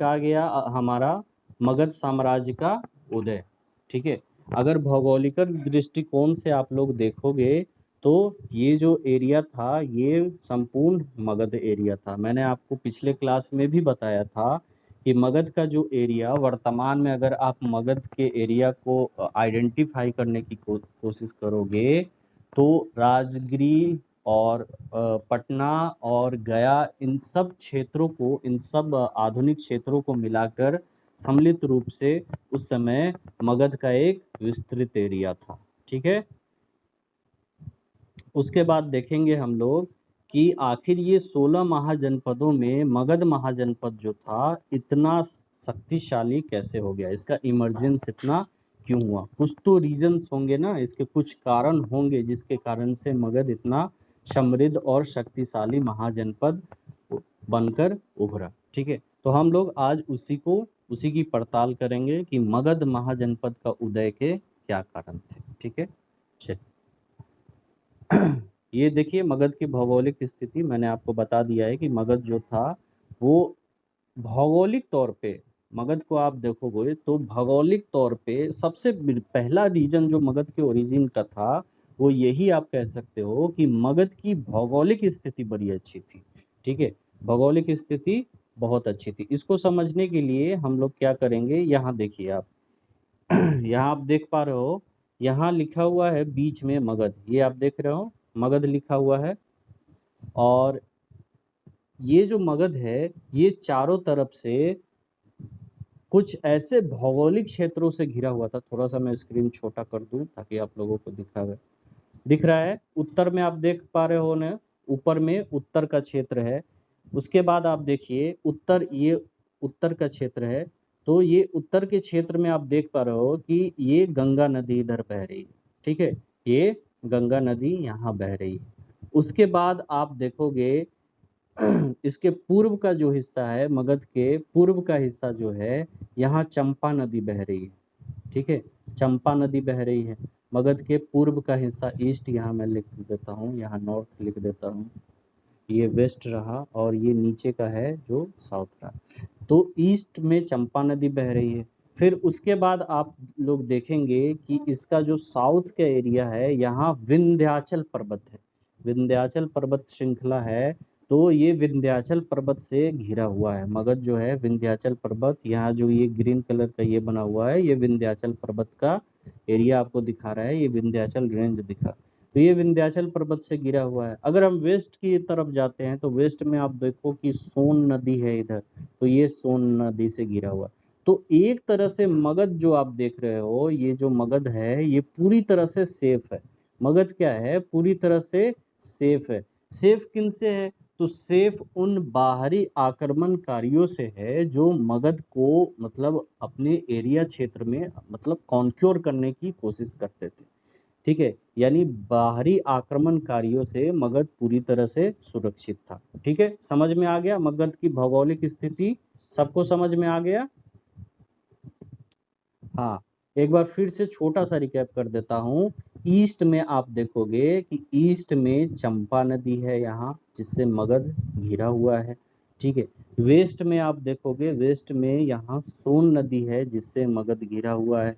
आ गया हमारा मगध साम्राज्य का उदय। ठीक है, अगर भौगोलिक दृष्टिकोण से आप लोग देखोगे तो ये जो एरिया था ये संपूर्ण मगध एरिया था। मैंने आपको पिछले क्लास में भी बताया था कि मगध का जो एरिया वर्तमान में, अगर आप मगध के एरिया को आइडेंटिफाई करने की कोशिश करोगे तो राजगिरी और पटना और गया, इन सब क्षेत्रों को, इन सब आधुनिक क्षेत्रों को मिलाकर सम्मिलित रूप से उस समय मगध का एक विस्तृत एरिया था। ठीक है, उसके बाद देखेंगे हम लोग कि आखिर ये 16 महाजनपदों में मगध महाजनपद जो था इतना शक्तिशाली कैसे हो गया, इसका इमरजेंस इतना क्यों हुआ। कुछ तो रीजंस होंगे ना, इसके कुछ कारण होंगे जिसके कारण से मगध इतना समृद्ध और शक्तिशाली महाजनपद बनकर उभरा। ठीक है, तो हम लोग आज उसी की पड़ताल करेंगे कि मगध महाजनपद का उदय के क्या कारण थे। ठीक है, चलिए ये देखिए मगध की भौगोलिक स्थिति मैंने आपको बता दिया है कि मगध जो था वो भौगोलिक तौर पे, मगध को आप देखोगे तो भौगोलिक तौर पे सबसे पहला रीजन जो मगध के ओरिजिन का था वो यही आप कह सकते हो कि मगध की भौगोलिक स्थिति बड़ी अच्छी थी। ठीक है, भौगोलिक स्थिति बहुत अच्छी थी। इसको समझने के लिए हम लोग क्या करेंगे, यहाँ देखिए आप यहाँ आप देख पा रहे हो, यहाँ लिखा हुआ है बीच में मगध, ये आप देख रहे हो मगध लिखा हुआ है। और ये जो मगध है ये चारों तरफ से कुछ ऐसे भौगोलिक क्षेत्रों से घिरा हुआ था। थोड़ा सा मैं स्क्रीन छोटा कर दूं ताकि आप लोगों को दिख रहा है। उत्तर में आप देख पा रहे हो ना, ऊपर में उत्तर का क्षेत्र है। उसके बाद आप देखिए उत्तर, ये उत्तर का क्षेत्र है। तो ये उत्तर के क्षेत्र में आप देख पा रहे हो कि ये गंगा नदी इधर बह रही है। ठीक है, ये गंगा नदी यहाँ बह रही है। उसके बाद आप देखोगे इसके पूर्व का जो हिस्सा है, मगध के पूर्व का हिस्सा जो है, यहाँ चंपा नदी बह रही है। ठीक है, चंपा नदी बह रही है। मगध के पूर्व का हिस्सा ईस्ट, यहाँ मैं लिख देता हूँ, यहाँ नॉर्थ लिख देता हूँ, ये वेस्ट रहा और ये नीचे का है जो साउथ रहा। तो ईस्ट में चंपा नदी बह रही है। फिर उसके बाद आप लोग देखेंगे कि इसका जो साउथ का एरिया है यहाँ विंध्याचल पर्वत है, विंध्याचल पर्वत श्रृंखला है। तो ये विंध्याचल पर्वत से घिरा हुआ है मगध जो है। विंध्याचल पर्वत, यहाँ जो ये ग्रीन कलर का ये बना हुआ है ये विंध्याचल पर्वत का एरिया आपको दिखा रहा है, ये विंध्याचल रेंज दिखा। तो ये विंध्याचल पर्वत से घिरा हुआ है। अगर हम वेस्ट की तरफ जाते हैं तो वेस्ट में आप देखो कि सोन नदी है इधर, तो ये सोन नदी से घिरा हुआ। तो एक तरह से मगध जो आप देख रहे हो, ये जो मगध है ये पूरी तरह से सेफ है। मगध क्या है, पूरी तरह से सेफ है। सेफ किन से है, तो सेफ उन बाहरी आक्रमणकारियों से है जो मगध को मतलब अपने एरिया क्षेत्र में मतलब कॉन्क्योर करने की कोशिश करते थे। ठीक है, यानी बाहरी आक्रमणकारियों से मगध पूरी तरह से सुरक्षित था। ठीक है, समझ में आ गया मगध की भौगोलिक स्थिति, सबको समझ में आ गया। हाँ, एक बार फिर से छोटा सा रिकैप कर देता हूँ। ईस्ट में आप देखोगे कि ईस्ट में चंपा नदी है यहाँ, जिससे मगध घिरा हुआ है। ठीक है, वेस्ट में आप देखोगे, वेस्ट में यहाँ सोन नदी है जिससे मगध घिरा हुआ है।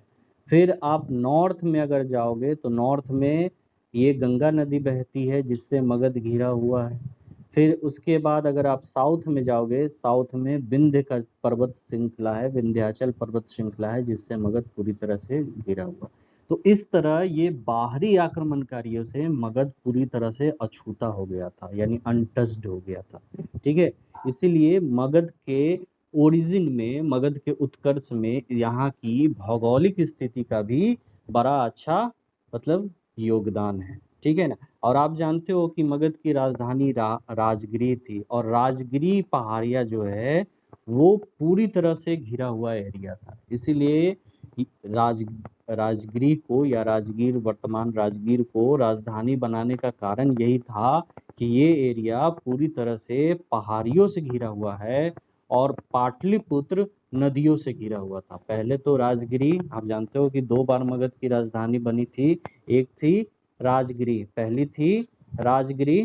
फिर आप नॉर्थ में अगर जाओगे तो नॉर्थ में ये गंगा नदी बहती है जिससे मगध घिरा हुआ है। फिर उसके बाद अगर आप साउथ में जाओगे, साउथ में विंध्य का पर्वत श्रृंखला है, विंध्याचल पर्वत श्रृंखला है जिससे मगध पूरी तरह से घिरा हुआ। तो इस तरह ये बाहरी आक्रमणकारियों से मगध पूरी तरह से अछूता हो गया था, यानी अनटच्ड हो गया था। ठीक है, इसीलिए मगध के ओरिजिन में, मगध के उत्कर्ष में यहाँ की भौगोलिक स्थिति का भी बड़ा अच्छा मतलब योगदान है। ठीक है ना। और आप जानते हो कि मगध की राजधानी राजगिरी थी, और राजगिरी पहाड़िया जो है वो पूरी तरह से घिरा हुआ एरिया था। इसीलिए राज राजगिरी को, या राजगीर, वर्तमान राजगीर को राजधानी बनाने का कारण यही था कि ये एरिया पूरी तरह से पहाड़ियों से घिरा हुआ है और पाटलिपुत्र नदियों से घिरा हुआ था। पहले तो राजगिरी, आप जानते हो कि 2 बार मगध की राजधानी बनी थी। एक थी राजगिरी, पहली थी राजगिरी,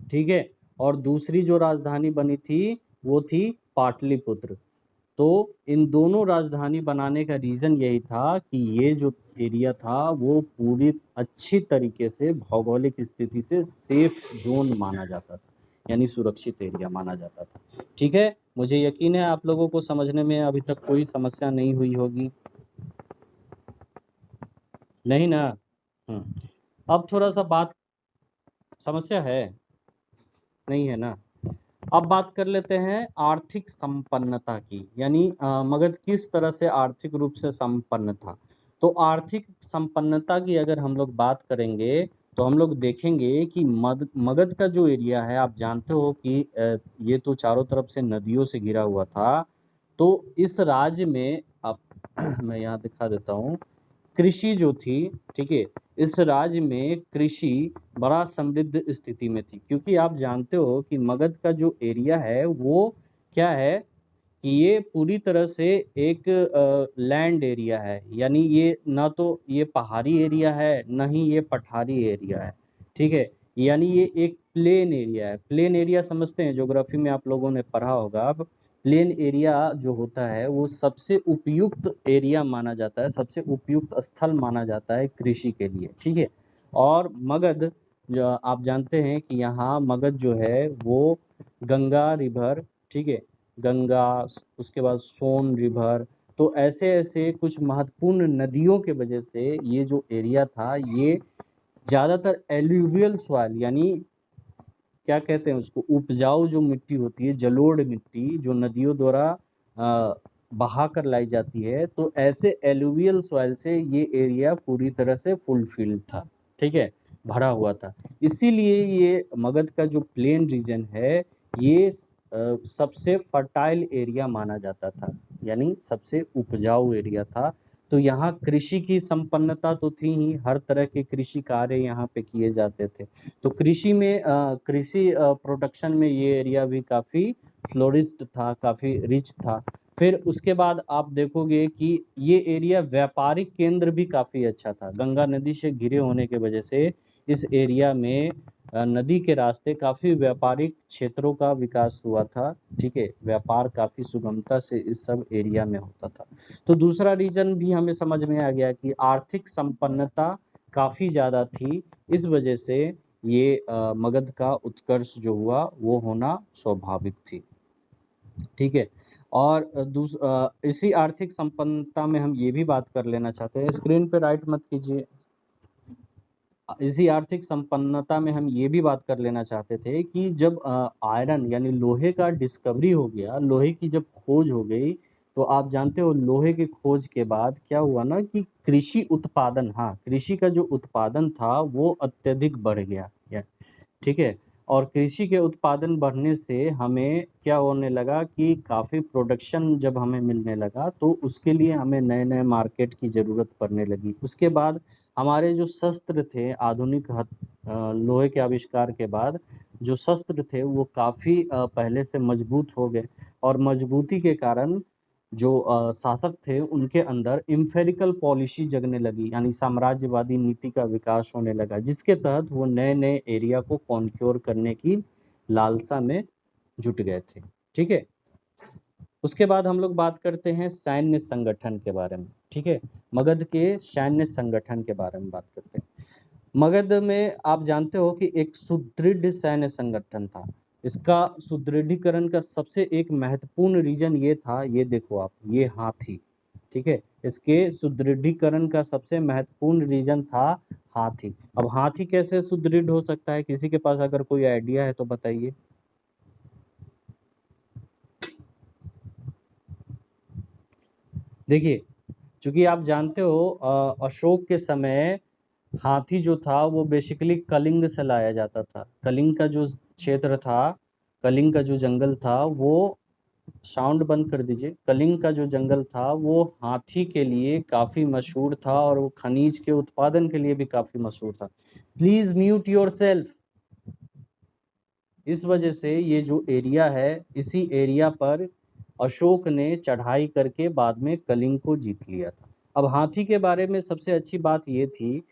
ठीक है, और दूसरी जो राजधानी बनी थी वो थी पाटलिपुत्र। तो इन दोनों राजधानी बनाने का रीज़न यही था कि ये जो एरिया था वो पूरी अच्छी तरीके से भौगोलिक स्थिति से सेफ जोन माना जाता था, यानी सुरक्षित एरिया माना जाता था। ठीक है, मुझे यकीन है आप लोगों को समझने में अभी तक कोई समस्या नहीं हुई होगी, नहीं ना? अब थोड़ा सा बात, समस्या है नहीं है ना? अब बात कर लेते हैं आर्थिक संपन्नता की, यानी मगध किस तरह से आर्थिक रूप से संपन्न था। तो आर्थिक संपन्नता की अगर हम लोग बात करेंगे तो हम लोग देखेंगे कि मगध का जो एरिया है, आप जानते हो कि ये तो चारों तरफ से नदियों से घिरा हुआ था। तो इस राज्य में आप मैं यहाँ दिखा देता हूँ, कृषि जो थी, ठीक है, इस राज्य में कृषि बड़ा समृद्ध स्थिति में थी, क्योंकि आप जानते हो कि मगध का जो एरिया है वो क्या है कि ये पूरी तरह से एक लैंड एरिया है, यानी ये ना तो ये पहाड़ी एरिया है ना ही ये पठारी एरिया है, ठीक है, यानी ये एक प्लेन एरिया है। प्लेन एरिया समझते हैं, ज्योग्राफी में आप लोगों ने पढ़ा होगा। अब प्लेन एरिया जो होता है वो सबसे उपयुक्त एरिया माना जाता है, सबसे उपयुक्त स्थल माना जाता है कृषि के लिए, ठीक है। और मगध आप जानते हैं कि यहाँ मगध जो है वो गंगा रिवर, ठीक है, गंगा, उसके बाद सोन रिवर, तो ऐसे ऐसे कुछ महत्वपूर्ण नदियों के वजह से ये जो एरिया था ये ज़्यादातर एल्यूवियल सॉइल, यानी क्या कहते हैं उसको, उपजाऊ जो मिट्टी होती है, जलोढ़ मिट्टी जो नदियों द्वारा बहा कर लाई जाती है, तो ऐसे एलुवियल सॉइल से ये एरिया पूरी तरह से फुलफिल्ड था, ठीक है, भरा हुआ था। इसीलिए ये मगध का जो प्लेन रीजन है ये सबसे फर्टाइल एरिया माना जाता था, यानी सबसे उपजाऊ एरिया था। तो यहाँ कृषि की संपन्नता तो थी ही, हर तरह के कृषि कार्य यहाँ पे किए जाते थे। तो कृषि में कृषि प्रोडक्शन में ये एरिया भी काफ़ी फ्लोरिस्ट था, काफ़ी रिच था। फिर उसके बाद आप देखोगे कि ये एरिया व्यापारिक केंद्र भी काफ़ी अच्छा था, गंगा नदी से घिरे होने के वजह से इस एरिया में नदी के रास्ते काफ़ी व्यापारिक क्षेत्रों का विकास हुआ था, ठीक है, व्यापार काफ़ी सुगमता से इस सब एरिया में होता था। तो दूसरा रीजन भी हमें समझ में आ गया कि आर्थिक संपन्नता काफ़ी ज़्यादा थी, इस वजह से ये मगध का उत्कर्ष जो हुआ वो होना स्वाभाविक थी, ठीक है। और इसी आर्थिक संपन्नता में हम ये भी बात कर लेना चाहते हैं, स्क्रीन पे राइट मत कीजिए। इसी आर्थिक संपन्नता में हम ये भी बात कर लेना चाहते थे कि जब आयरन यानी लोहे का डिस्कवरी हो गया, लोहे की जब खोज हो गई, तो आप जानते हो लोहे की खोज के बाद क्या हुआ ना कि कृषि उत्पादन, हाँ, कृषि का जो उत्पादन था वो अत्यधिक बढ़ गया, ठीक है। और कृषि के उत्पादन बढ़ने से हमें क्या होने लगा कि काफ़ी प्रोडक्शन जब हमें मिलने लगा तो उसके लिए हमें नए नए मार्केट की ज़रूरत पड़ने लगी। उसके बाद हमारे जो शस्त्र थे, आधुनिक लोहे के आविष्कार के बाद जो शस्त्र थे वो काफ़ी पहले से मजबूत हो गए, और मजबूती के कारण जो शासक थे उनके अंदर इम्पेरिकल पॉलिसी जगने लगी, यानी साम्राज्यवादी नीति का विकास होने लगा, जिसके तहत वो नए नए एरिया को कॉन्क्योर करने की लालसा में जुट गए थे, ठीक है। उसके बाद हम लोग बात करते हैं सैन्य संगठन के बारे में, ठीक है, मगध के सैन्य संगठन के बारे में बात करते हैं। मगध में आप जानते हो कि एक सुदृढ़ सैन्य संगठन था। इसका सुदृढ़ीकरण का सबसे एक महत्वपूर्ण रीजन ये था, ये देखो आप, ये हाथी, ठीक है, इसके सुदृढ़ीकरण का सबसे महत्वपूर्ण रीजन था हाथी। अब हाथी कैसे सुदृढ़ हो सकता है, किसी के पास अगर कोई आइडिया है तो बताइए। देखिए, चूंकि आप जानते हो अशोक के समय हाथी जो था वो बेसिकली कलिंग से लाया जाता था। कलिंग का जो क्षेत्र था, कलिंग का जो जंगल था वो, साउंड बंद कर दीजिए, कलिंग का जो जंगल था वो हाथी के लिए काफ़ी मशहूर था, और वो खनिज के उत्पादन के लिए भी काफ़ी मशहूर था। Please mute your self. इस वजह से ये जो एरिया है, इसी एरिया पर अशोक ने चढ़ाई करके बाद में कलिंग को जीत लिया था। अब हाथी के बारे में सबसे अच्छी बात ये थी,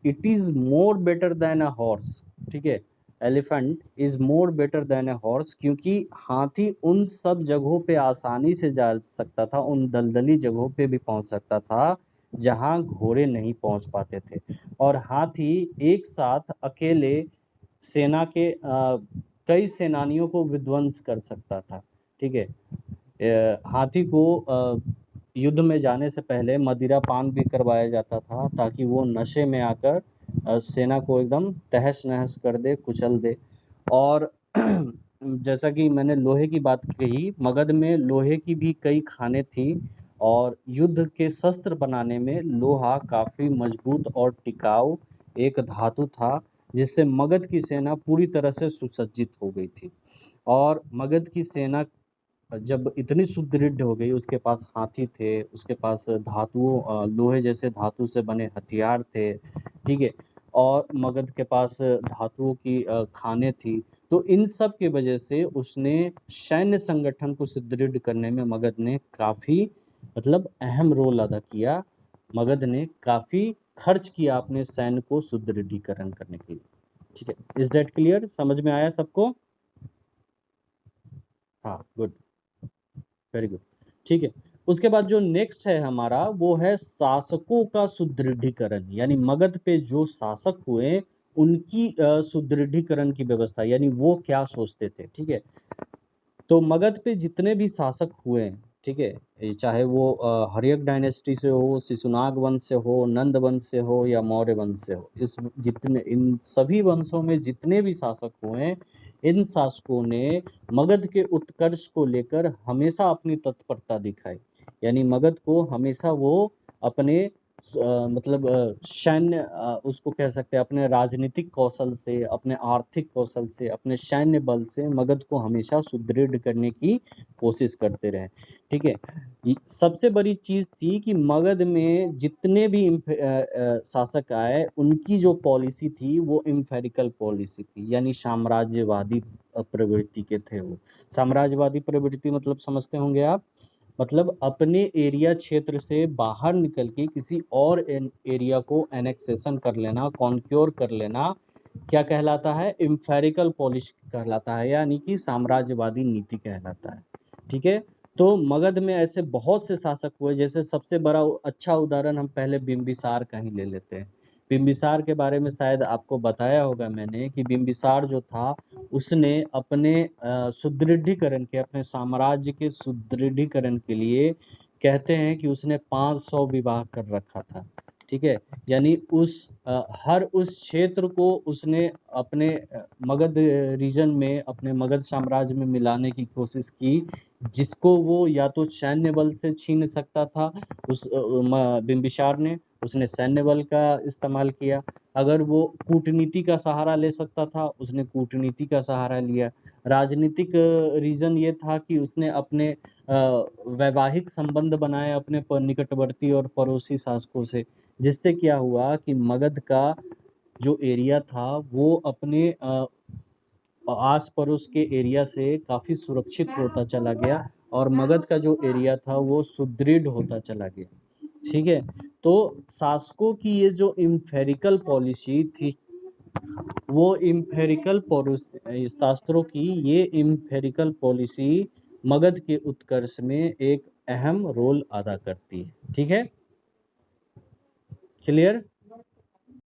it is more better than a horse, ठीक है, elephant is more better than a horse, क्योंकि हाथी उन सब जगहों पे आसानी से जा सकता था, उन दलदली जगहों पे भी पहुंच सकता था जहां घोड़े नहीं पहुंच पाते थे। और हाथी एक साथ अकेले सेना के कई सेनानियों को विध्वंस कर सकता था। ठीक है, हाथी को युद्ध में जाने से पहले मदिरा पान भी करवाया जाता था, ताकि वो नशे में आकर सेना को एकदम तहस नहस कर दे, कुचल दे। और जैसा कि मैंने लोहे की बात कही, मगध में लोहे की भी कई खानें थी, और युद्ध के शस्त्र बनाने में लोहा काफ़ी मजबूत और टिकाऊ एक धातु था, जिससे मगध की सेना पूरी तरह से सुसज्जित हो गई थी। और मगध की सेना जब इतनी सुदृढ़ हो गई, उसके पास हाथी थे, उसके पास धातुओं लोहे जैसे धातु से बने हथियार थे, ठीक है, और मगध के पास धातुओं की खानें थी। तो इन सब की वजह से उसने सैन्य संगठन को सुदृढ़ करने में मगध ने काफ़ी मतलब अहम रोल अदा किया। मगध ने काफ़ी खर्च किया अपने सैन्य को सुदृढ़ीकरण करने के लिए। ठीक है, इज दैट क्लियर? समझ में आया सबको? हाँ, गुड, वेरी गुड। ठीक है, उसके बाद जो नेक्स्ट है हमारा, वो है शासकों का सुदृढ़ीकरण, यानी मगध पे जो शासक हुए उनकी सुदृढ़ीकरण की व्यवस्था, यानी वो क्या सोचते थे। ठीक है, तो मगध पे जितने भी शासक हुए, ठीक है, ये चाहे वो हर्यक डायनेस्टी से हो, शिशुनाग वंश से हो, नंद वंश से हो, या मौर्य वंश से हो, इस जितने इन सभी वंशों में जितने भी शासक हुए, इन शासकों ने मगध के उत्कर्ष को लेकर हमेशा अपनी तत्परता दिखाई। यानी मगध को हमेशा वो अपने मतलब सैन्य उसको कह सकते हैं, अपने राजनीतिक कौशल से, अपने आर्थिक कौशल से, अपने सैन्य बल से मगध को हमेशा सुदृढ़ करने की कोशिश करते रहे। ठीक है, सबसे बड़ी चीज़ थी कि मगध में जितने भी शासक आए, उनकी जो पॉलिसी थी वो इम्पेरिकल पॉलिसी थी, यानी साम्राज्यवादी प्रवृत्ति के थे वो। साम्राज्यवादी प्रवृत्ति मतलब समझते होंगे आप, मतलब अपने एरिया क्षेत्र से बाहर निकल के किसी और एरिया को एनेक्सेशन कर लेना, कॉन्क्योर कर लेना, क्या कहलाता है? इम्पेरिकल पॉलिसी कहलाता है, यानी कि साम्राज्यवादी नीति कहलाता है। ठीक है, तो मगध में ऐसे बहुत से शासक हुए, जैसे सबसे बड़ा अच्छा उदाहरण हम पहले बिंबिसार का ही ले लेते हैं। बिंबिसार के बारे में शायद आपको बताया होगा मैंने कि बिंबिसार जो था, उसने अपने सुदृढ़ीकरण के, अपने साम्राज्य के सुदृढ़ीकरण के लिए कहते हैं कि उसने 500 विवाह कर रखा था। ठीक है, यानी हर उस क्षेत्र को उसने अपने मगध रीजन में, अपने मगध साम्राज्य में मिलाने की कोशिश की, जिसको वो या तो सैन्य बल से छीन सकता था, उस बिंबिसार ने, उसने सैन्य बल का इस्तेमाल किया। अगर वो कूटनीति का सहारा ले सकता था, उसने कूटनीति का सहारा लिया। राजनीतिक रीज़न ये था कि उसने अपने वैवाहिक संबंध बनाए अपने निकटवर्ती और पड़ोसी शासकों से, जिससे क्या हुआ कि मगध का जो एरिया था वो अपने आस पड़ोस के एरिया से काफ़ी सुरक्षित होता चला गया, और मगध का जो एरिया था वो सुदृढ़ होता चला गया। ठीक है, तो शासकों की ये जो इम्पेरिकल पॉलिसी थी, वो इम्पेरिकल पॉलिसी, शास्त्रों की ये इम्पेरिकल पॉलिसी मगध के उत्कर्ष में एक अहम रोल अदा करती है। ठीक है, क्लियर?